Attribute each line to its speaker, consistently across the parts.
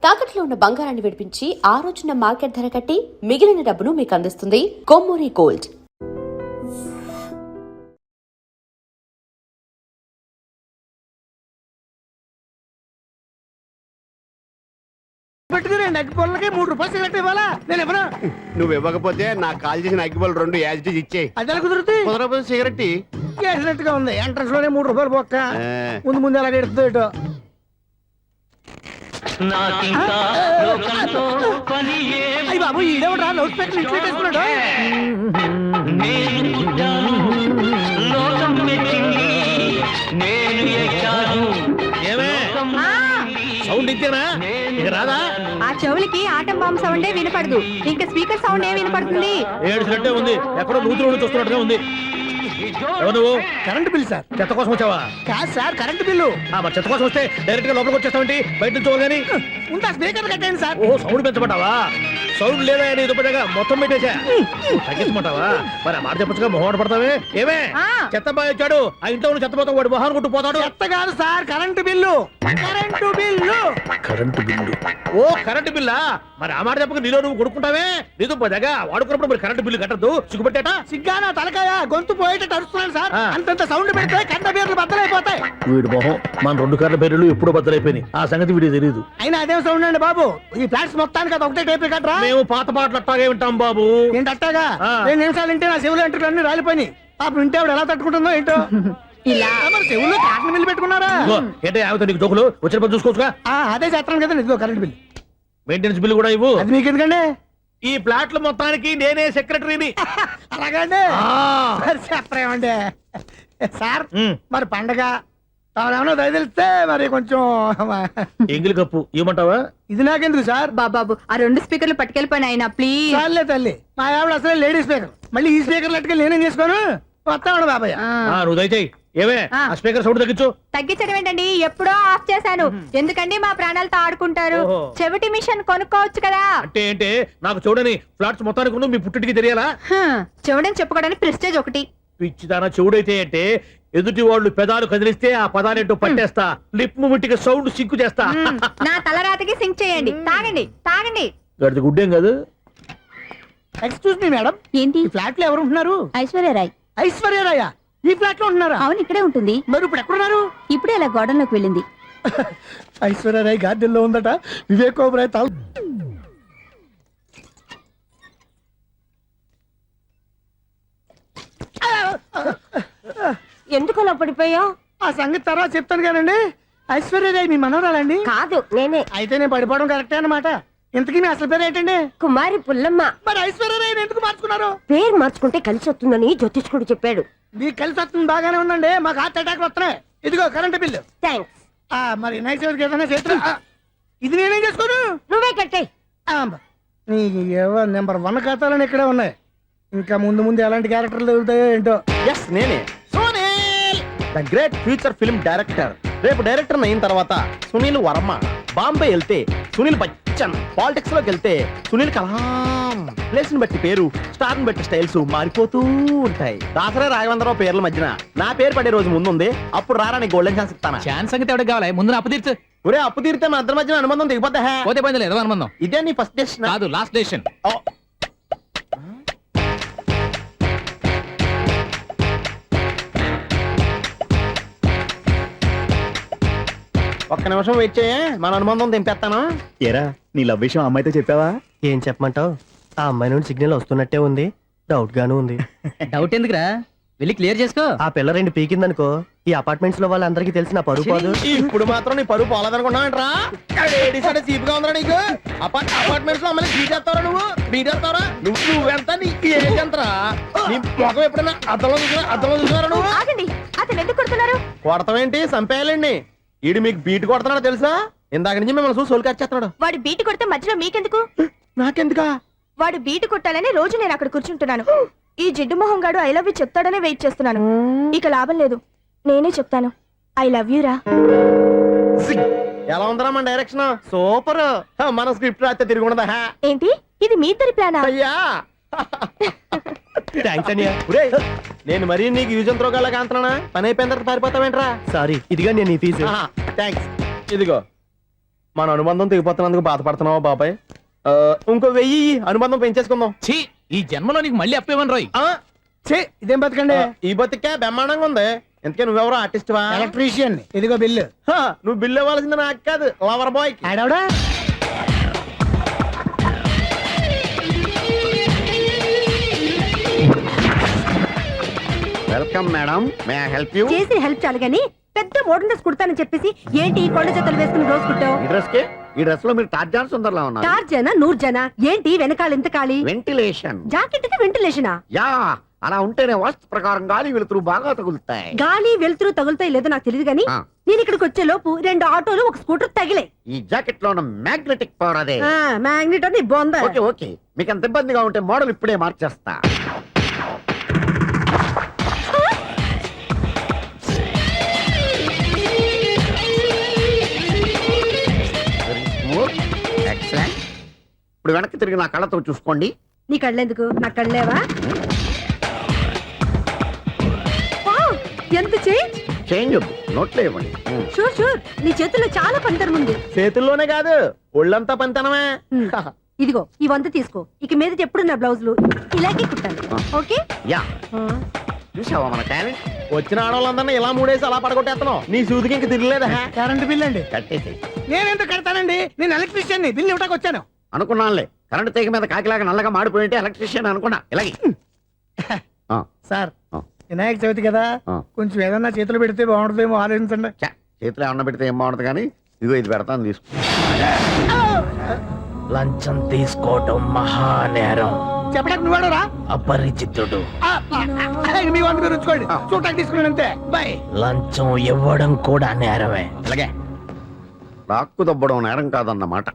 Speaker 1: తాకట్లో ఉన్న బంగారాన్ని విడిపించి ఆ రోజున మార్కెట్ ధర కట్టి మిగిలిన డబ్బును మీకు అందిస్తుంది కొమ్మూరి గోల్డ్.
Speaker 2: అగ్గిపొలకి 3 రూపాయలు సిగరెట్ ఇవ్వాలా? నేను ఇవ్వను.
Speaker 3: నువ్వు ఇవ్వకపోతే నాకు కాల్ చేసిన అగ్గిపొలు 2 యాజిటీస్ ఇచ్చేయి.
Speaker 2: అది ఎలా కుదురుతుంది?
Speaker 3: కుదరకపోతే సిగరెట్
Speaker 2: చేసినట్టుగా ఉంది. ఎంట్రన్స్ లోనే 3 రూపాయలు పోక్క. ముందు ముందు ఎలా ఎడుతుంది ఇటు. అయ్యి బాబు ఈడేవడా లౌడ్ స్పీకర్ ఇంట్లో వేసుకున్నాడు.
Speaker 4: సౌండ్ ఇచ్చానా ఇక రాదా?
Speaker 5: ఆ చెవులకి ఆటం బాంబు సౌండే వినపడదు, ఇంకా స్పీకర్ సౌండ్ ఏ వినపడుతుంది?
Speaker 4: ఏడుసినట్టే ఉంది, ఎక్కడో నూతులు చూస్తున్నట్టుగా ఉంది. ఎవరు నువ్వు?
Speaker 2: Current bill sir.
Speaker 4: చెత్త కోసం వచ్చావా?
Speaker 2: కాదు సార్, కరెంట్ బిల్లు.
Speaker 4: మరి చెత్త కోసం వస్తే డైరెక్ట్ గా లోపలికి వచ్చేస్తావేంటి? బయట నుంచి చూడగాని
Speaker 2: ఉంటా స్పీకర్ కట్టండి సార్.
Speaker 4: ఓ సౌండ్ పెంచమంటావా? సౌండ్ లేదా నీ దుప్పటగా మొత్తం పెట్టేశా. తగ్గించమంటావా? మరి ఆ మాట చెప్పచ్చుగా మొహమాట పడతావే. ఏమే చెత్త బాయ్ వచ్చాడు, ఆ ఇంట్లో ఉన్న చెత్త పోతాం, వాడు మొహాన్ని కొట్టు పోతాడు.
Speaker 2: చెత్త కాదు sir, current bill. Current bill.
Speaker 4: Current bill. ఓ కరెంటు బిల్లా? మరి ఆ మాట చెప్పక నీలో నువ్వు కొడుకుంటావే. నీ దుప్పటగా వాడుకున్నప్పుడు మరి కరెంటు బిల్లు కట్టద్దు, సిగ్గుపెట్టేట.
Speaker 2: సిగ్గానా తలకాయ, గొంతు పోయేటట్టు అరుస్తున్నాను సార్. అంతంత సౌండ్ పెడితే కంట బీర్లు బద్దలైపోతాయి.
Speaker 4: వీడు మొహం మన 2 కార్ల పేర్లు ఎప్పుడో బద్దలైపోయినాయి. ఆ సంగతి వీడికి తెలియదు.
Speaker 2: అయినా అదే సౌండ్ అండి బాబు. ఈ ఫ్లాట్స్ మొత్తానికి అది ఒకటే టేప్ కట్టరా?
Speaker 4: మేము పాత పాటలు అట్టాగే వింటాం బాబు.
Speaker 2: ఏంటి అట్టాగా? 2 నిమిషాలు వింటే నా చెవులు ఎంటర్ అన్ని రాలిపోయినాయి. పాపం వింటే ఆవిడ ఎలా తట్టుకుంటుందో ఏంటో. ఇలా మరి చెవుల్లో కాటన్ బిల్లు పెట్టుకున్నారా?
Speaker 4: ఏంటే ఆమెతో నీకు దోకులు వచ్చిన పని చూసుకోవచ్చుగా.
Speaker 2: అదే చేస్తాను కదా. ఇదిగో కరెంట్ బిల్.
Speaker 4: మెయింటెనెన్స్ బిల్లు కూడా ఇవ్వు.
Speaker 2: అది మీకు ఎందుకండి?
Speaker 4: ఈ ప్లాట్ల మొత్తానికి నేనే సెక్రటరీని.
Speaker 2: అలాగండి. చెప్పరేమండి సార్. మరి పండగ ఏమన్నా దయదలిస్తే మరి కొంచెం
Speaker 4: ఎంగిలి కప్పు ఇవ్వమంటావా?
Speaker 2: ఇది నాకెందుకు సార్?
Speaker 5: బాబాబు ఆ 2 స్పీకర్లు పట్టుకెళ్ళిపోయిన ఆయన ప్లీజ్.
Speaker 2: చాలే తల్లి, మా ఆవిడ అసలే లేడీ స్పీకర్. మళ్ళీ ఈ స్పీకర్ లెట్టుకెళ్ళి నేనేం చేసుకోను. వస్తాడు బాబాయ్.
Speaker 4: నువ్వు దయచేయి. ఏమే ఆ స్పీకర్ సౌండ్ తగ్గించు.
Speaker 5: తగ్గించడం ఏంటండి, ఎప్పుడో ఆఫ్ చేశాను. ఎందుకండి మా ప్రాణాలతో ఆడుకుంటారు? చెవిటి మిషన్ కొనుక్కోవచ్చు కదా.
Speaker 4: అంటే ఏంటే నాకు చూడని ఫ్లాట్స్ మొత్తానికి మీ పుట్టింటికి తెలియాలా?
Speaker 5: చెవుడని చెప్పుకోవడానికి ప్రెస్టేజ్ ఒకటి.
Speaker 4: పిచ్చిదానా చెవుడైతే అంటే ఎదుటి వాళ్ళు పెదాలు కదిలిస్తే ఆ పదాలేంటో పట్టేస్తా. లిప్ ముట్టికి సౌండ్ సింకు చేస్తా.
Speaker 5: నా తలరాతకి సింక్ చేయండి. తాగండి తాగండి.
Speaker 4: గడిది గుడ్డేం కాదు.
Speaker 2: ఎక్స్క్యూజ్ మీ మేడం,
Speaker 5: ఏంటి?
Speaker 2: ఈ ఫ్లాట్ లో ఎవరు ఉంటున్నారు?
Speaker 5: ఐశ్వర్యరాయ్.
Speaker 2: ఐశ్వర్యరాయ ఈ ఫ్లాట్ లో ఉంటున్నారా?
Speaker 5: అవును, ఇక్కడే ఉంటుంది.
Speaker 2: మరి ఇప్పుడు ఎక్కడున్నారు?
Speaker 5: ఇప్పుడే అలా గోడంలోకి వెళ్ళింది.
Speaker 2: ఐశ్వర్యరాయ్ గార్డెన్ లో ఉందట. వివేక్ ఓబరాయ్ తాల్.
Speaker 6: ఎందుకు అలా పడిపోయావు?
Speaker 2: ఆ సంగతి తర్వాత చెప్తాను కానండి. ఐశ్వర్యరాయ్ మీ మనవరాలండి?
Speaker 6: కాదు, నేనే.
Speaker 2: అయితే నేను పడిపోవడం కరెక్టే అన్నమాట. ఇంతకీ మీ అసలు పేరు ఏంటండి?
Speaker 6: కుమారి పుల్లమ్మ.
Speaker 2: మరి ఐశ్వర్యరాయ్ ఎందుకు మార్చుకున్నారు?
Speaker 6: పేరు మార్చుకుంటే కలిసి వస్తుందని జ్యోతిష్కుడు చెప్పాడు.
Speaker 2: మీకు కలిసి వస్తుంది, బాగానే ఉందండి. మాకు హార్ట్ అటాక్ వస్తున్నాయి. ఇదిగో కరెంట్ బిల్లు.
Speaker 6: థ్యాంక్స్.
Speaker 2: మరి నైట్ ఏదైనా చేతులు ఇది నేనేం చేసుకోను.
Speaker 6: నువ్వే కట్టే.
Speaker 2: నీకు నెంబర్ 1 ఖాతాలని ఇక్కడే ఉన్నాయి. ఇంకా ముందు ముందు ఎలాంటి క్యారెక్టర్లు దొరుకుతాయో ఏంటో.
Speaker 3: ఎస్ నేనే Sunil, the great future film director. రేపు డైరెక్టర్ అయిన తర్వాత సునీల్ వర్మ. బాంబే వెళ్తే సునీల్ బచ్చన్. పాలిటిక్స్ లోకి వెళ్తే సునీల్ కలాం. ప్లేస్ ని బట్టి పేరు, స్టార్ ని బట్టి స్టైల్స్ మారిపోతూ ఉంటాయి. దాసరా రాఘవేంద్రరావు పేర్ల మధ్యన నా పేరు పడే రోజు ముందుంది. అప్పుడు రారా నీ గోల్డెన్ ఛాన్స్ ఇస్తానా?
Speaker 7: ఛాన్స్ సంగతి ఎవరికి కావాలి? ముందు అప్పు తీర్చు.
Speaker 3: ఒరే అప్పు తీరితే మా ఇద్దరి మధ్యన అనుబంధం దిగిపోతా.
Speaker 7: పోతే పోయింది లేదు అనుబంధం.
Speaker 3: ఇదే నీ ఫస్ట్ డెస్టినేషన్
Speaker 7: కాదు, లాస్ట్ డెసిషన్.
Speaker 3: ఒక్క నిమిషం వెయిట్ చేయ, మన అనుబంధం దింపేస్తాను.
Speaker 8: ఏరా నీ లవ్ విషయం అమ్మాయితో చెప్పావా?
Speaker 9: ఏం చెప్పమంటావు? ఆ అమ్మాయి నుండి సిగ్నల్ వస్తున్నట్టే ఉంది. డౌట్ గాను ఉంది.
Speaker 7: డౌట్ ఎందుకురా, వెళ్ళి క్లియర్ చేసుకో. ఆ
Speaker 9: పిల్ల 2 పీకిందనుకో, ఈ అపార్ట్మెంట్స్ లో వాళ్ళందరికీ తెలిసి నా పరువు పోదు.
Speaker 3: ఇప్పుడు మాత్రం నీ పరువు పోలేదనుకున్నావేంట్రా? చీపుగా ఉందా నీకు? అపార్ట్మెంట్స్ లో అమ్మని బీటేస్తారా? బీటేస్తారా? నువ్వెంత? నీకు ఏంటంతరా? నీ ముఖం ఎప్పుడైనా అద్దంలో చూసారా నువ్వు?
Speaker 5: అతను ఎందుకు కొడుతున్నారు?
Speaker 3: కొడతావేంటి? చంపేయాలండి. ఈడు మీకు బీట్ కొడుతున్నాడు తెలుసా? ఇందాక నుంచి మిమ్మల్ని చూసి సోల్ కచ్చేస్తున్నాడు.
Speaker 5: వాడు బీటు కొడితే మధ్యలో మీకెందుకు?
Speaker 3: నాకెందుకా?
Speaker 5: వాడు బీటు కొట్టాలని రోజు నేను అక్కడ కూర్చుంటున్నాను. ఈ జిడ్డు మొహం గాడు ఐ లవ్ యూ చెప్తాడనే వెయిట్ చేస్తున్నాను. ఇక లాభం లేదు, నేనే చెప్తాను. ఐ లవ్ యూ రా.
Speaker 3: ఎలా ఉందరా మన డైరెక్షన్? సూపర్. మన స్క్రిప్ట్ రాస్తే తిరిగి ఉండదా?
Speaker 5: ఏంటి ఇది మీ ఇద్దరి ప్లానా?
Speaker 3: అయ్యా థ్యాంక్స్ అనియా. నేను మరీ నీకు యూజ్ ఎంతో గల కాంతనా? పని అయిపోయిన తర్వాత పారిపోతావేంట్రా?
Speaker 9: సారీ, ఇదిగా నేను ఈ ఫీజు.
Speaker 3: థ్యాంక్స్. ఇదిగో మన అనుబంధం తెగిపోతున్నందుకు బాధపడుతున్నావా బాబాయ్? ఇంకో 1000 ఇయ్యి, అనుబంధం పెంచేసుకుందాం.
Speaker 7: ఛీ ఈ జన్మలో నీకు మళ్ళీ అప్పేమని రోయ్.
Speaker 3: ఆ,
Speaker 2: ఛీ, ఇదేం బతకండి.
Speaker 3: ఈ బతికే బ్రహ్మాండంగా ఉంది. ఇంతకే నువ్వెవరో ఆర్టిస్ట్ వా?
Speaker 2: ఎలక్ట్రీషియన్, ఇదిగో బిల్లు.
Speaker 3: నువ్వు బిల్లు ఇవ్వాల్సింది నాకు కాదు, లవర్ బాయ్.
Speaker 2: ఆడవడా?
Speaker 3: Welcome madam, may I help you?
Speaker 6: చేసి హెల్ప్ చాలు గాని పెద్ద మోడల్ డ్రెస్ కుడతానని చెప్పేసి ఏంటి ఈ కొండ జతలు వేసుకుని రోజు కుట్టావు?
Speaker 3: ఈ డ్రెస్ లో మీరు టార్జాన్ సుందర్లా ఉన్నారు.
Speaker 6: చార్జనా 100 జనా ఏంటి వెనకాల ఎంత ఖాళీ?
Speaker 3: వెంటిలేషన్.
Speaker 6: జాకెట్ కి వెంటిలేషనా?
Speaker 3: యా, అలా ఉంటేనే వాస్తు ప్రకారం గాలి వెలుతురు బాగా తగులుతాయి.
Speaker 6: గాలి వెలుతురు తగులుతాయి లేదో నాకు తెలియదు గాని
Speaker 3: ఆ.
Speaker 6: నేను ఇక్కడికి వచ్చే లోపు 2 ఆటోలు ఒక స్కూటర్ తగిలే.
Speaker 3: ఈ జాకెట్ లో ఉన్న మ్యాగ్నెటిక్ పవర్ అదే.
Speaker 6: మ్యాగ్నెట్ అని బొంద.
Speaker 3: ఓకే ఓకే, మీకు అంత ఇబ్బందిగా ఉంటే మోడల్ ఇప్పుడే మార్చేస్తా. ఎక్సలెంట్. ఇప్పుడు వెనక్కి తిరిగి నా కళ్ళతో చూసుకోండి.
Speaker 6: నీ కళ్ళెందుకు? నా కళ్ళేవా? వావ్, ఎంత చేంజ్.
Speaker 3: చేంజ్ నోట్లో ఇవ్వండి.
Speaker 6: షూర్ షూర్ నీ చేతుల్లో చాలా పంతరం ఉంది.
Speaker 3: చేతుల్లోనే కాదు, ఒళ్ళంతా పంతనమే.
Speaker 6: ఇదిగో ఈ 100 తీసుకో. ఇక మీద ఎప్పుడు నా బ్లౌజులు ఇలాగే కుట్టాను. ఓకే?
Speaker 3: యా, చూసావా మన టాలెంట్? వచ్చిన ఆడవాళ్ళందరినీ ఇలా మూడేసి అలా పడగొట్టేస్తున్నావు. నీ సూదికి ఇంక తిరగలేదా?
Speaker 2: కరెంట్ బిల్ అండి.
Speaker 3: కట్టేసి.
Speaker 2: నేనెందుకు కడతానండి? నేను ఎలక్ట్రీషియన్ ని, బిల్లు ఇవ్వడానికి వచ్చాను.
Speaker 3: అనుకున్నానులే, కరెంట్ తీగ మీద కాకిలాగా నల్లగా మాడిపోయింటే ఎలక్ట్రీషియన్ అనుకున్నా. ఇలాగే
Speaker 2: సార్, వినాయక చవితి కదా, కొంచెం ఏదన్నా చేతులు పెడితే బాగుంటుందేమో ఆలోచించండి.
Speaker 3: చేతిలో ఏమన్నా పెడితే ఏం బాగుంటుంది కానీ ఇదిగో ఇది పెడతాను, తీసుకో.
Speaker 4: లంచం తీసుకోవటం మహానేరం.
Speaker 2: చెప్పడానికి నువ్వాడరా?
Speaker 4: అపరిచితుడు.
Speaker 2: మీ వంద మీరు ఉంచుకోండి, చూడటానికి తీసుకున్నాను అంతే. బాయ్.
Speaker 4: లంచం ఇవ్వడం కూడా నేరమే.
Speaker 3: ఇలాగే రాక్కు దబ్బడం నేరం కాదన్నమాట.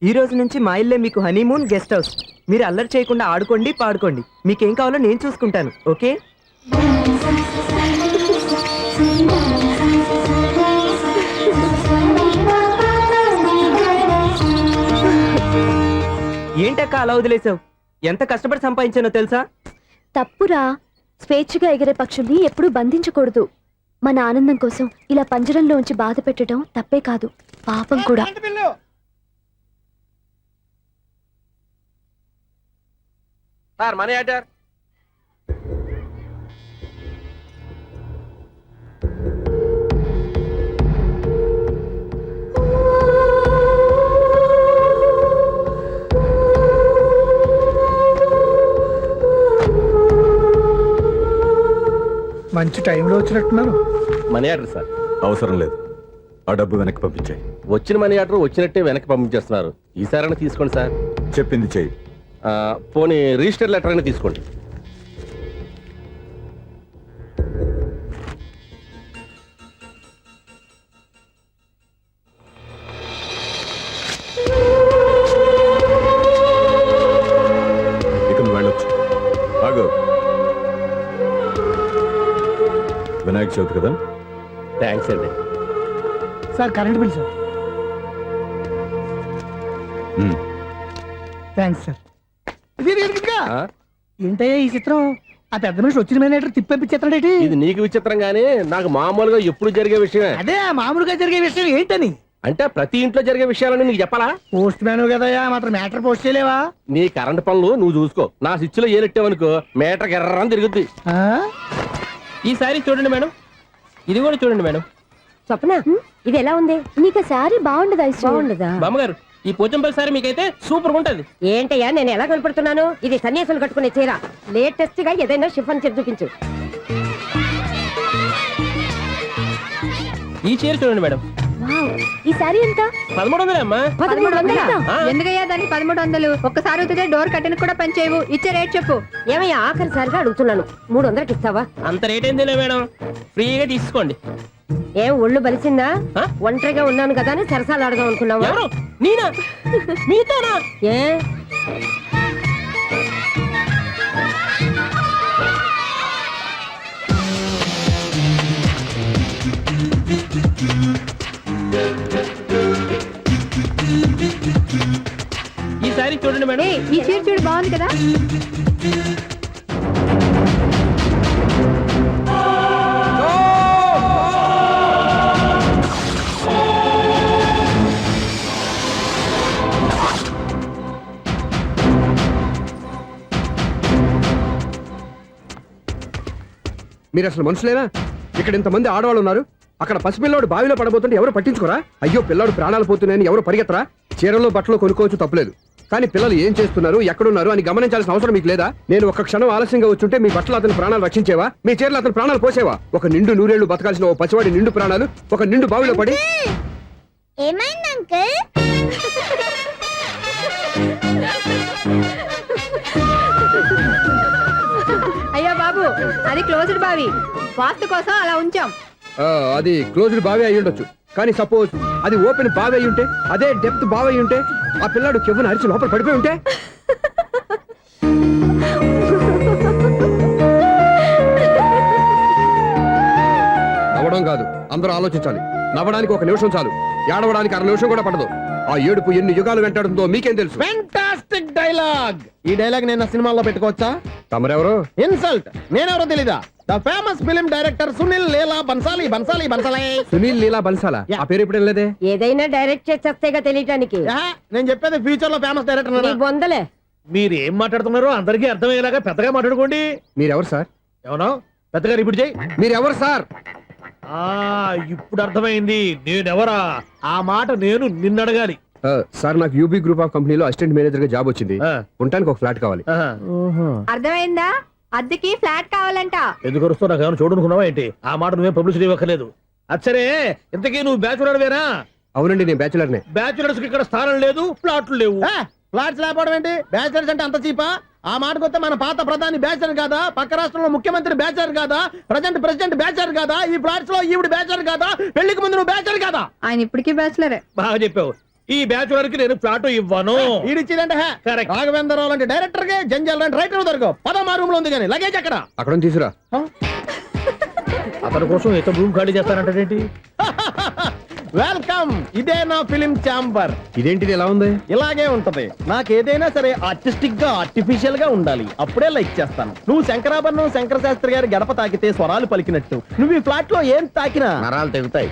Speaker 10: ఈ రోజు నుంచి మా ఇల్లే మీకు హనీమూన్ గెస్ట్ హౌస్. మీరు అల్లరి చేయకుండా ఆడుకోండి, పాడుకోండి. మీకేం కావాలో నేను చూసుకుంటాను. ఓకే? ఏంటక్క అలా వదిలేసావు? ఎంత కష్టపడి సంపాదించానో తెలుసా?
Speaker 5: తప్పురా, స్వేచ్ఛగా ఎగిరే పక్షుల్ని ఎప్పుడూ బంధించకూడదు. మన ఆనందం కోసం ఇలా పంజరంలో ఉంచి బాధ పెట్టడం తప్పే కాదు, పాపం కూడా.
Speaker 2: Current bill.
Speaker 3: Sir, money order.
Speaker 2: మంచి టైంలో వచ్చినట్టున్నారు.
Speaker 4: Money order sir.
Speaker 8: అవసరం లేదు, ఆ డబ్బు వెనక్కి పంపించాయి.
Speaker 4: వచ్చిన మనీ ఆర్డర్ వచ్చినట్టే వెనక్కి పంపించేస్తున్నారు. ఈసారైనా తీసుకోండి సార్.
Speaker 8: చెప్పింది చెయ్యి.
Speaker 4: పోనీ రిజిస్టర్ లెటర్ అయినా తీసుకోండి.
Speaker 8: ఇక నువ్వు వెళ్ళొచ్చు. ఆగు. వినాయక చవితి కదా?
Speaker 4: థ్యాంక్స్ అండి.
Speaker 2: Sir, current bill sir. Thanks sir. ఏంటయ్యా ఈ చిత్రం? ఆ పెద్ద మనిషి వచ్చిన మేనేటర్ తిప్పించేస్తాడేటి?
Speaker 4: ఇది నీకు విచిత్రం గానీ నాకు మామూలుగా ఎప్పుడు జరిగే విషయమే.
Speaker 2: అదే మామూలుగా జరిగే విషయం ఏంటని?
Speaker 4: అంటే ప్రతి ఇంట్లో జరిగే విషయాలని నీకు చెప్పాలా?
Speaker 2: పోస్ట్ మ్యాన్ కదయ్యా, మాత్రం మ్యాటర్ పోస్ట్ చేయలేవా?
Speaker 4: నీ కరెంట్ పనులు నువ్వు చూసుకో. నా స్విచ్ లో ఏలెట్టావనుకో మీటర్ ఎర్రని తిరుగుద్ది. ఈసారి చూడండి మేడం, ఇది కూడా చూడండి మేడం.
Speaker 6: స్వప్న, ఇది ఎలా ఉంది?
Speaker 5: నీకు శారీ బాగుండదా?
Speaker 6: బాగుండదా?
Speaker 4: బామ్మగారు, ఈ పోచంపల్లి సారీ మీకైతే సూపర్ ఉంటది.
Speaker 6: ఏంటయ్యా నేను ఎలా కనపడుతున్నాను? ఇది సన్యాసులు కట్టుకునే చీర. లేటెస్ట్ గా ఏదైనా షిఫన్ చీర చూపించు.
Speaker 4: ఈ చీర చూడండి మేడం.
Speaker 5: ఈ శారీ ఎంత?
Speaker 4: 1300 అమ్మా.
Speaker 6: 1300?
Speaker 5: ఎందుకయ్యా దానికి 1300? ఒక్కసారి అవుతుందే డోర్ కట్టెను కూడా పనిచేయవు. ఇచ్చే రేట్ చెప్పు.
Speaker 6: ఏమయ్యా ఆఖరిసారిగా అడుగుతున్నాను, 300కి ఇస్తావా?
Speaker 4: అంత రేట్ ఏందిలే మేడం, ఫ్రీగా తీసుకోండి.
Speaker 6: ఏం ఒళ్ళు బలిసిందా?
Speaker 4: ఆ?
Speaker 6: ఒంటరిగా ఉన్నాను కదా అని సరసాలు అడగా అనుకున్నావా?
Speaker 4: ఎవరు? నేనా? మీతోనా?
Speaker 6: ఏ
Speaker 4: ఈ సారీ చూడండి మేడం.
Speaker 5: ఈ చీర చూడు, బాగుంది కదా?
Speaker 11: మీరు అసలు మనుషులేనా? ఇక్కడ ఇంతమంది ఆడవాళ్ళు ఉన్నారు, అక్కడ పసిపిల్లాడు బావిలో పడబోతుంటే ఎవరు పట్టించుకోరా? అయ్యో పిల్లాడు ప్రాణాలు పోతున్నాయని ఎవరు పరిగెత్తరా? చీరలో బట్టలు కొనుక్కోవచ్చు, తప్పలేదు. కానీ పిల్లలు ఏం చేస్తున్నారు, ఎక్కడున్నారు అని గమనించాల్సిన అవసరం మీకు లేదా? నేను ఒక్క క్షణం ఆలస్యంగా వచ్చుంటే మీ బట్టలు అతని ప్రాణాలు రక్షించేవా? మీ చీరలు అతని ప్రాణాలు పోసేవా? ఒక నిండు నూరేళ్లు బతకాల్సిన ఓ పసివాడి నిండు ప్రాణాలు ఒక నిండు బావిలో పడి.
Speaker 5: ఏమైంది అంకుల్?
Speaker 6: అయ్యో బాబు, అది క్లోజ్డ్ బావి, వాస్తు కోసం అలా ఉంచాం.
Speaker 11: అది క్లోజ్డ్ బావి అయి ఉండొచ్చు, కానీ సపోజ్ అది ఓపెన్ బావి అయి ఉంటే, అదే డెప్త్ బావి అయి ఉంటే, ఆ పిల్లాడు కెవ్వున అరిచి లోపల పడిపోయి ఉంటే. నవ్వడం కాదు, అందరూ ఆలోచించాలి. నవ్వడానికి ఒక నిమిషం చాలు, ఏడవడానికి అర నిమిషం కూడా పడదు. ఆ ఏడుపు ఎన్ని యుగాలు వెంటాడుతుందో మీకేం తెలుసు?
Speaker 3: Fantastic dialogue. ఈ డైలాగ్ నేను సినిమాల్లో పెట్టుకోవచ్చా?
Speaker 11: తమరెవరు?
Speaker 3: ఇన్సల్ట్. నేనెవరో తెలీదా? The famous film director Sunil Leela Bhansali.
Speaker 11: Sunil Leela బన్సాలా? ఆ పేరు ఇప్పుడు లేదే.
Speaker 6: ఏదైనా డైరెక్ట్ చేసేస్తేగా తెలియటానికి.
Speaker 3: నేను చెప్పేది ఫ్యూచర్ లో ఫేమస్
Speaker 6: నీ
Speaker 3: డైరెక్టర్.
Speaker 6: బొందలే.
Speaker 4: మీరు ఏం మాట్లాడుతున్నారో అందరికీ అర్థమయ్యేలాగా పెద్దగా మాట్లాడుకోండి.
Speaker 11: మీరెవరు సార్?
Speaker 4: ఏమన్నా పెద్దగా రిపీట్ చేయి.
Speaker 11: మీరెవరు సార్?
Speaker 4: ఇప్పుడు అర్థమైంది నేనెవరా. ఆ మాట నేను నిన్ను అడగాలి.
Speaker 11: సార్, నాకు యూబీ గ్రూప్ ఆఫ్ కంపెనీలో అసిస్టెంట్ మేనేజర్ గా జాబ్ వచ్చింది. ఉండటానికి ఒక ఫ్లాట్ కావాలి.
Speaker 5: అర్థమైందా? అద్దెకి ఫ్లాట్ కావాలంట.
Speaker 4: ఎందుకు వస్తావు? నాకు ఏమైనా చూడనుకున్నావా ఏంటి? ఆ మాట నువ్వే పబ్లిసిటీ ఇవ్వక్కర్లేదు. అచ్చరే, ఇంతకీ నువ్వు బ్యాచులర్ వేరా?
Speaker 11: అవునండి, నేను బ్యాచులర్నే.
Speaker 4: బ్యాచులర్స్ కి ఇక్కడ స్థానం లేదు, ప్లాట్లు లేవు.
Speaker 3: ఫ్లాట్స్ లేకపోవడం ఏంటి? బ్యాచిలర్స్ అంటే అంత చీపా? ఆ మాటకొస్తే మన పాత ప్రధాని బ్యాచర్ కాదా? పక్క రాష్ట్రంలో ముఖ్యమంత్రి బ్యాచర్ కాదా? ప్రెసిడెంట్ బ్యాచర్ కాదా? ఈ ఫ్లాట్స్ లో ఈవిడ బ్యాచర్ కాదా? పెళ్లికి ముందు నువ్వు బ్యాచర్ కాదా?
Speaker 5: ఆయన ఇప్పటికీ బ్యాచులరే.
Speaker 4: బాగా చెప్పావు. ఈ బ్యాచులర్ కి నేను ఫ్లాట్ ఇవ్వను.
Speaker 3: ఈడిచ్చిందంటే రాఘవేంద్రరావు లాంటి డైరెక్టర్ కి, జంజాల్ లాంటి రైటర్ దొరకవు. పదమా రూమ్ లో ఉంది కానీ లగేజ్ అక్కడ.
Speaker 11: అక్కడ తీసురా.
Speaker 4: అతని కోసం ఎంత రూమ్ ఖాళీ చేస్తానంటే
Speaker 3: వెల్కమ్. ఇదే నా ఫిలిం ఛాంబర్.
Speaker 11: ఇదేంటిది ఎలా ఉంది?
Speaker 3: ఇలాగే ఉంటది. నాకు ఏదైనా సరే ఆర్టిస్టిక్ గా, ఆర్టిఫిషియల్ గా ఉండాలి. అప్పుడే లైక్ చేస్తాను. నువ్వు శంకరాభరణం శంకర శాస్త్రి గారి గడప తాకితే స్వరాలు పలికినట్టు నువ్వు ఈ ఫ్లాట్ లో ఏం తాకినా
Speaker 4: నరాలు తెగుతాయి.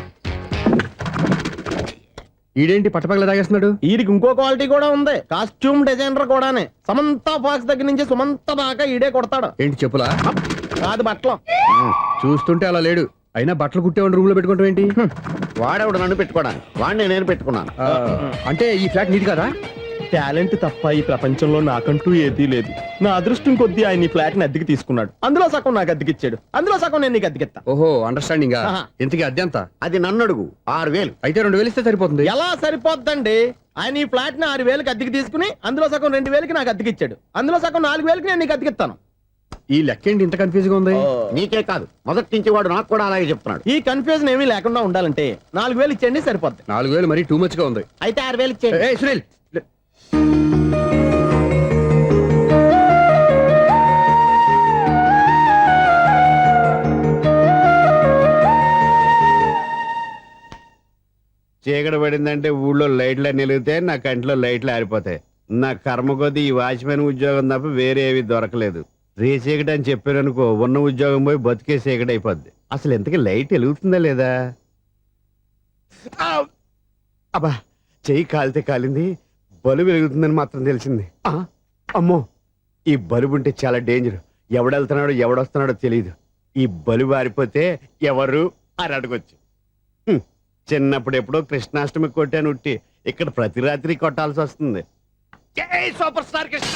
Speaker 11: ఈడేంటి పట్టపగల తాగేస్తున్నాడు?
Speaker 3: వీడికి ఇంకో క్వాలిటీ కూడా ఉంది. కాస్ట్యూమ్ డిజైనర్ కూడానే. సమంత ఫాక్స్ దగ్గర నుంచి సుమంత దాకా ఈడే కొడతాడు.
Speaker 11: ఏంటి చెప్పులా?
Speaker 3: కాదు, బట్టలు.
Speaker 11: చూస్తుంటే అలా లేడు. అయినా బట్టలు కుట్టేవాడిని రూమ్ లో పెట్టుకుంటాం ఏంటి?
Speaker 3: వాడేవాడు నన్ను పెట్టుకోవడానికి, వాడిని నేను పెట్టుకున్నాను.
Speaker 11: అంటే ఈ ఫ్లాట్ నీది కదా?
Speaker 3: టాలెంట్ తప్ప ఈ ప్రపంచంలో నాకంటూ ఏదీ లేదు. నా అదృష్టం కొద్దీ ఆయన ఈ ఫ్లాట్ ని అద్దెకి తీసుకున్నాడు. అందులో సగం నాకు అద్దెకిచ్చాడు, అందులో సగం నేను నీకు అద్దెకిస్తా.
Speaker 11: ఓహో, అండర్స్టాండింగ్.
Speaker 3: ఆహా.
Speaker 11: ఇంతకీ అద్దె ఎంత?
Speaker 3: అది నన్ను అడుగు. 6,000.
Speaker 11: అయితే 2,000 ఇస్తే సరిపోతుంది.
Speaker 3: ఎలా సరిపోద్దండి? ఆయన ఈ ఫ్లాట్ ని 6,000కి అద్దెకి తీసుకుని అందులో సగం 2,000కి నాకు అద్దెకిచ్చాడు, అందులో సగం 4,000కి నేను నీకు అద్దెకిస్తాను.
Speaker 11: ఈ లెక్క ఏంటి ఇంత కన్ఫ్యూజ్ గా ఉంది?
Speaker 3: నీకే కాదు, మొదటి నుంచి వాడు నాకు కూడా అలాగే చెప్తున్నాడు. ఈ కన్ఫ్యూజన్ ఏమీ లేకుండా ఉండాలంటే 4,000 ఇచ్చేయండి, సరిపోద్ది.
Speaker 11: 4,000 మరీ టూ మచ్ గా ఉంది.
Speaker 3: అయితే 6,000 ఇచ్చేయండి.
Speaker 11: ఏయ్ సునీల్,
Speaker 12: చీకటి పడిందంటే ఊళ్ళో లైట్లు నిలిగితే నా కంటిలో లైట్లు ఆరిపోతాయి. నా కర్మ కొద్దీ ఈ వాచ్మెన్ ఉద్యోగం తప్ప వేరే ఏవి దొరకలేదు. రేచీకటి అని చెప్పారనుకో, ఉన్న ఉద్యోగం పోయి బతికే చీకటి అయిపోద్ది. అసలు ఎంతకీ లైట్ వెలుగుతుందా లేదా? అబ్బా, చెయ్యి కాలితే కాలింది, బలుబు వెలుగుతుందని మాత్రం తెలిసింది. అమ్మో, ఈ బలుబు ఉంటే చాలా డేంజర్. ఎవడెళ్తున్నాడో ఎవడొస్తున్నాడో తెలియదు. ఈ బలుబు ఆరిపోతే ఎవరు అని అడగొచ్చు. చిన్నప్పుడు ఎప్పుడో కృష్ణాష్టమి కొట్టాను ఉట్టి, ఇక్కడ ప్రతి రాత్రి కొట్టాల్సి వస్తుంది. Super star Krishna.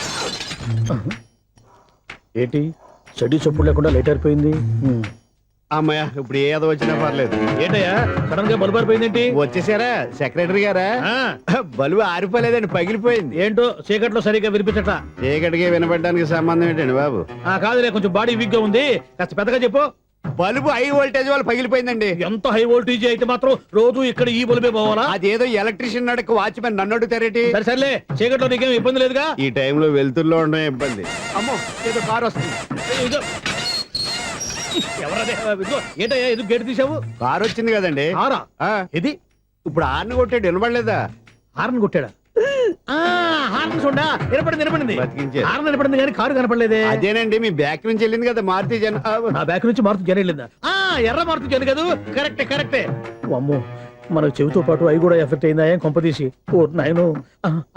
Speaker 4: ఏంటి చెడ్డి చెప్పుడు లేకుండా లేట్ అయిపోయింది.
Speaker 12: అమ్మయ్య, ఇప్పుడు ఏదో వచ్చినా పర్లేదు.
Speaker 4: ఏంటయ్యా సడన్ గా బల్బు అయిపోయింది?
Speaker 12: వచ్చేసారా సెక్రటరీ గారా? బలుబు ఆరిపోలేదండి, పగిలిపోయింది.
Speaker 4: ఏంటో చీకట్లో సరిగ్గా వినిపించట.
Speaker 12: చీకటికి వినపడడానికి సంబంధం ఏంటండి బాబు?
Speaker 4: కాదులే, కొంచెం బాడీ వీక్ గా ఉంది, కాస్త పెద్దగా చెప్పు.
Speaker 12: బల్బు హై వోల్టేజ్ వాళ్ళు పగిలిపోయిందండి.
Speaker 4: ఎంత హై వోల్టేజ్ అయితే మాత్రం రోజు ఇక్కడ ఈ బల్బే పోవాలా?
Speaker 12: అదేదో ఎలక్ట్రీషియన్ నడక వాచ్మెన్ నన్ను అడుగుతారేటి?
Speaker 4: సరే సర్లే, చీకట్లో నీకేం ఇబ్బంది లేదుగా?
Speaker 12: ఈ టైంలో వెళ్తుల్లో ఉండడం ఇబ్బంది. అమ్మో, ఏదో కారు వస్తుంది.
Speaker 4: ఎవరదే? ఏంటయ్యా ఇది గేట్ తీసావు?
Speaker 12: కారు వచ్చింది కదండి.
Speaker 4: కారా?
Speaker 12: ఇది ఇప్పుడు హార్న్ కొట్టాడు, వినపడలేదా?
Speaker 4: హార్న్ కొట్టాడా? హార్న్ చూడా వినపడింది.
Speaker 12: బతికించారు.
Speaker 4: హార్న్ వినపడింది కానీ కారు కనపడలేదే.
Speaker 12: అదేనండి, మీ బ్యాక్ నుంచి వెళ్ళింది కదా మారుతి జన.
Speaker 4: నా బ్యాక్ నుంచి మారుతి జన వెళ్ళిందా? ఎర్ర మారుతి జన కదా? కరెక్టే. అమ్మో, మనకు చెవితో పాటు అవి కూడా ఎఫెక్ట్ అయిందా ఏం కొంపదీసి? ఓ నాయను.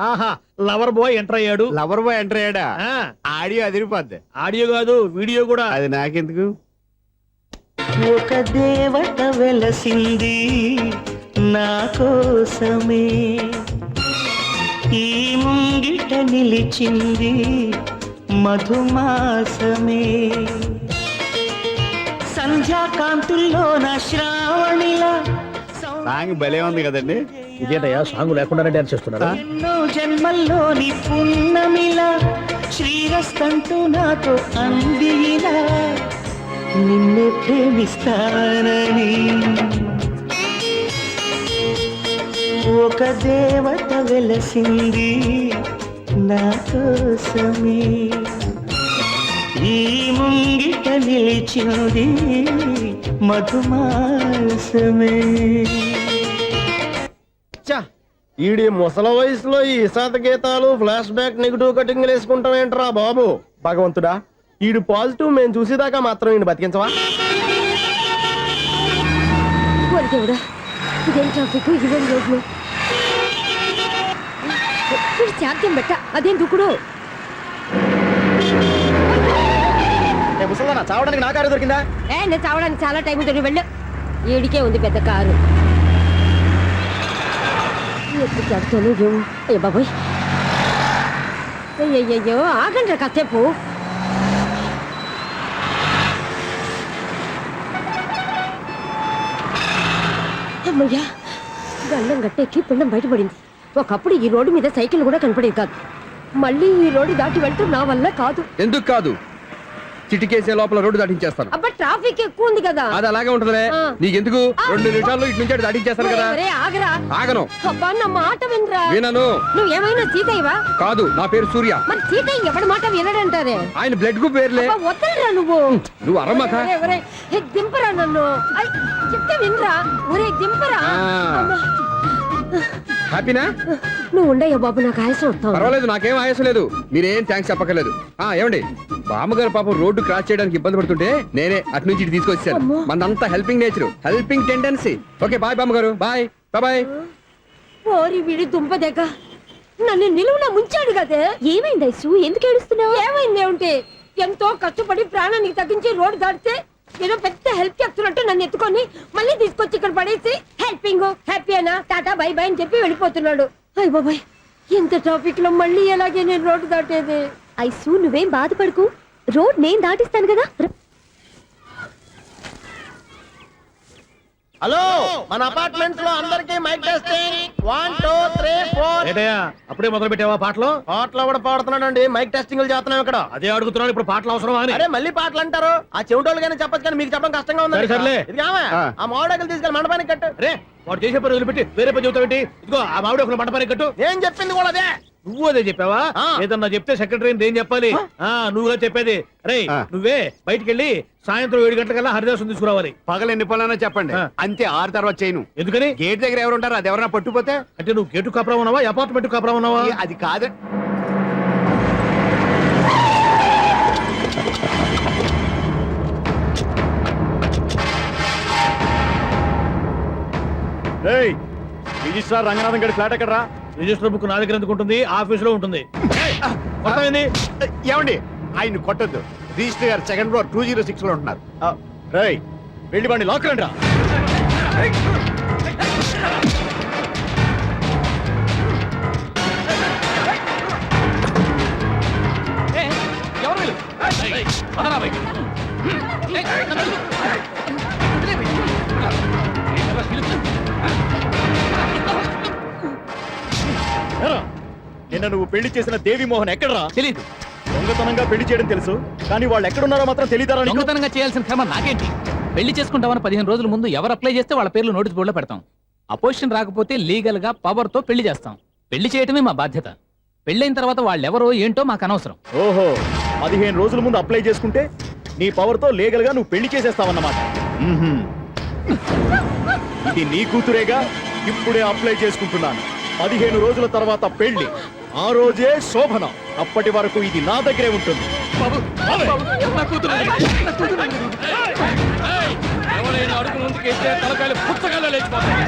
Speaker 4: ఆహా, లవర్ బాయ్ ఎంటర్ అయ్యాడు.
Speaker 12: లవర్ బాయ్ ఎంటర్ అయ్యాడా? ఆడియో అదిరిపోద్ది.
Speaker 4: ఆడియో కాదు, వీడియో కూడా.
Speaker 12: అది నాకెందుకు?
Speaker 2: ఒక దేవత వెలసింది నా కోసమే, ఈ ముంగిట నిలిచింది మధుమాసమే, సంధ్యాకాంతుల్లో నా శ్రావణిలా
Speaker 12: సాంగ్ భలే ఉంది కదండి.
Speaker 4: ఇదేంటయ్యా సాంగ్ లేకుండానే డాన్స్ చేస్తున్నారా?
Speaker 2: ఎన్నో జన్మల్లోని పున్నమిలా శ్రీరస్తంటూ నాతో అందిలా నిన్నే ప్రేమిస్తానని, ఒక దేవత వెలసింది నా కోసమే, ఈ ముంగిట నిలిచింది మధుమాసమే.
Speaker 3: ఈడి ముసల వయసులో ఈ ఇసాత గీతాలు ఫ్లాష్ బ్యాక్ నెగిటివ్ కటింగ్ వేసుకుంటాం ఏంట్రా బాబు. భగవంతుడా, ఈడు పాజిటివ్ మేము చూసేదాకా మాత్రం ఈయన బతికించవా?
Speaker 6: ఓరి దేవుడా, ఇదేం ట్రాఫిక్, ఇదేం రోడ్లు, వీడు చాద్యం బెట్ట, అదేం దుక్కుడు.
Speaker 3: ముసలనా చావడానికి నా కారు దొరికిందా?
Speaker 6: నేను చావడానికి చాలా టైం ఉంటుంది, వెళ్ళు. ఏడికే ఉంది పెద్ద కారు. ఎప్పుడు చెప్తాను ఏమో. అయ్య బాబోయ్, అయ్యయ్యో ఆగండి కాసేపు. అమ్మయ్యా, గండం గట్టెక్కి పిండం బయటపడింది. ఒకప్పుడు ఈ రోడ్డు మీద సైకిల్ కూడా కనపడేది కాదు. మళ్ళీ ఈ రోడ్డు దాటి వెళ్తూ నా వల్ల కాదు.
Speaker 11: ఎందుకు కాదు? చిటికేసే లోపల రోడ్డు దాటించేస్తాను.
Speaker 6: అబ్బా ట్రాఫిక్ ఎక్కువ ఉంది కదా.
Speaker 11: అది అలాగే ఉంటదిలే.
Speaker 6: ఆ.
Speaker 11: నీకెందుకు? 2 నిమిషాల్లో ఇటు నుంచి అటు దాటించేస్తాను కదా.
Speaker 6: ఒరే, ఆగరా.
Speaker 11: ఆగను.
Speaker 6: అబ్బా నా మాట వినరా.
Speaker 11: వినను.
Speaker 6: నువ్వేమైనా సీతయ్యవా?
Speaker 11: కాదు, నా పేరు సూర్య.
Speaker 6: మరి సీతయ్య ఎవడి మాట వినడంటారే.
Speaker 11: ఆయన బ్లడ్ గ్రూప్ పేర్లే.
Speaker 6: అబ్బా, వదలరా నువ్వు.
Speaker 11: నువ్వు అరమ్మక.
Speaker 6: ఒరే, ఒరే, ఏ, దింపరా నన్ను. ఐ, చెప్తే వినరా. ఒరే దింపరా. అమ్మా.
Speaker 11: హ్యాపీనా?
Speaker 6: నువ్వు ఉండయ్యా బాబు, నాకు ఆయాసం వస్తావు.
Speaker 11: పర్వాలేదు, నాకేం ఆయాసం లేదు. మీరేం థ్యాంక్స్ చెప్పక్కర్లేదు. ఏమండి, బామ్మగారు పాపం రోడ్డు క్రాస్ చేయడానికి ఇబ్బంది పడుతుంటే నేనే అటు నుంచి ఇటు తీసుకొచ్చాను.
Speaker 6: అమ్మో.
Speaker 11: మనంతా helping nature, helping tendency. Okay bye బామ్మగారు, బాయ్ బాయ్.
Speaker 6: ఓరి విడి దుంపదేక, నన్ను నిలువున ముంచాడు కదే.
Speaker 5: ఏమైంది ఐసు, ఎందుకు ఏడుస్తున్నావు?
Speaker 6: ఏమైంది ఏమిటి? ఎంతో కష్టపడి ప్రాణానికి తగ్గించి రోడ్డు దాటితే ఏదో పెద్ద హెల్ప్ చేస్తున్నట్టు నన్ను ఎత్తుకొని మళ్ళీ తీసుకొచ్చి ఇక్కడ పడేసి హెల్పింగ్ హ్యాపీ అయినా టాటా బై బై అని చెప్పి వెళ్ళిపోతున్నాడు. అయ్య బాబాయ్, ఎంత ట్రాఫిక్ లో మళ్ళీ ఎలాగే నేను రోడ్డు దాటేది?
Speaker 5: ఐసు నువ్వేం బాధపడకు, రోడ్ నేను దాటిస్తాను కదా.
Speaker 3: హలో, మన అపార్ట్మెంట్స్ లో అందరికీ మైక్ టెస్టింగ్. 1 2 3 4.
Speaker 4: ఏంటయ్యా అప్పుడే మొదలు పెట్టావా పాటలు?
Speaker 3: పాటలు కూడా పాడుతున్నాడు, మైక్ టెస్టింగ్ చేస్తున్నాం ఇక్కడ.
Speaker 4: అదే అడుగుతున్నాడు, ఇప్పుడు పాటలు అవసరమా అని.
Speaker 3: అరే మళ్ళీ పాటలు అంటారు, ఆ చెవిటోళ్ళు కానీ చెప్పచ్చు కానీ మీకు చెప్పడం కష్టంగా ఉంది.
Speaker 4: సరే, సర్లే.
Speaker 3: ఇది కావా? ఆ మామిడాకులు తీసుకెళ్ళి మండపానికి కట్టు.
Speaker 4: రే, వాడు చేసే పని వదిలిపెట్టి వేరే పని చెబుతావు. ఇదిగో ఆ మామిడి ఒక మంటపానికి కట్టు.
Speaker 3: నేను చెప్పింది కూడా అదే.
Speaker 4: నువ్వు అదే చెప్పావా?
Speaker 3: ఆ.
Speaker 4: ఏదన్నా చెప్తే సెక్రటరీ ఏం చెప్పాలి? నువ్వుగా చెప్పేది. రే, నువ్వే బయటికి వెళ్ళి సాయంత్రం 7 గంటలకల్లా హరిదాసు తీసుకురావాలి.
Speaker 12: పగలు ఎన్ని పనులన్నా చెప్పండి,
Speaker 4: ఆ.
Speaker 12: అంతే. 6 తర్వాత చేయను.
Speaker 4: ఎందుకని?
Speaker 12: గేట్ దగ్గర ఎవరు ఉంటారు? అది ఎవరన్నా పట్టుపోతే
Speaker 4: అంటే నువ్వు గేటు కాపురా ఉన్నావా, అపార్ట్మెంట్ కాపురా ఉన్నావా?
Speaker 12: అది కాదు.
Speaker 3: రిజిస్ట్రార్ రంగనాథన్ గడి ఫ్లాట్ ఎక్కడరా?
Speaker 4: రిజిస్టర్ బుక్ నా దగ్గర ఎందుకు ఉంటుంది? ఆఫీస్ లో ఉంటుంది. కొత్తమైంది.
Speaker 12: ఏమండి, ఆయన కొట్టద్దు. రిజిస్టర్ గారు 2nd ఫ్లోర్ 206 లో ఉంటున్నారు.
Speaker 3: వెళ్ళి వాడిని లాక్కండి రా.
Speaker 7: ఎవరు వీళ్ళు? పదరా బయటికి.
Speaker 3: నిన్న నువ్వు పెళ్లి చేసిన దేవి మోహన్ ఎక్కడరా?
Speaker 7: తెలీదు.
Speaker 3: దొంగతనంగా పెళ్లి చేయడం తెలుసు, కానీ వాళ్ళు ఎక్కడున్నారో మాత్రం తెలియదారా?
Speaker 7: దొంగతనంగా చేయాల్సిన క్రమం నాకేంటి? పెళ్లి చేసుకుంటామని 15 రోజుల ముందు ఎవరు అప్లై చేస్తే వాళ్ళ పేర్లు నోటీస్ బోర్డులో పెడతాం. అపోజిషన్ రాకపోతే లీగల్ గా పవర్ తో పెళ్లి చేస్తాం. పెళ్లి చేయటమే మా బాధ్యత. పెళ్ళైన తర్వాత వాళ్ళెవరో ఏంటో మాకు అనవసరం.
Speaker 3: ఓహో, 15 రోజుల ముందు అప్లై చేసుకుంటే నీ పవర్ తో లీగల్ గా నువ్వు పెళ్లి చేసేస్తావన్నమాట. ఇది నీ కూతురేగా, ఇప్పుడే అప్లై చేసుకుంటున్నాను. 15 రోజుల తర్వాత పెళ్లి, ఆ రోజే శోభన. అప్పటి వరకు ఇది నా దగ్గరే ఉంటుంది.
Speaker 7: ఎవరైనా అడుగు ముందుకేస్తే తలకాయలు పుచ్చకాయలు లేచిపోతాయి.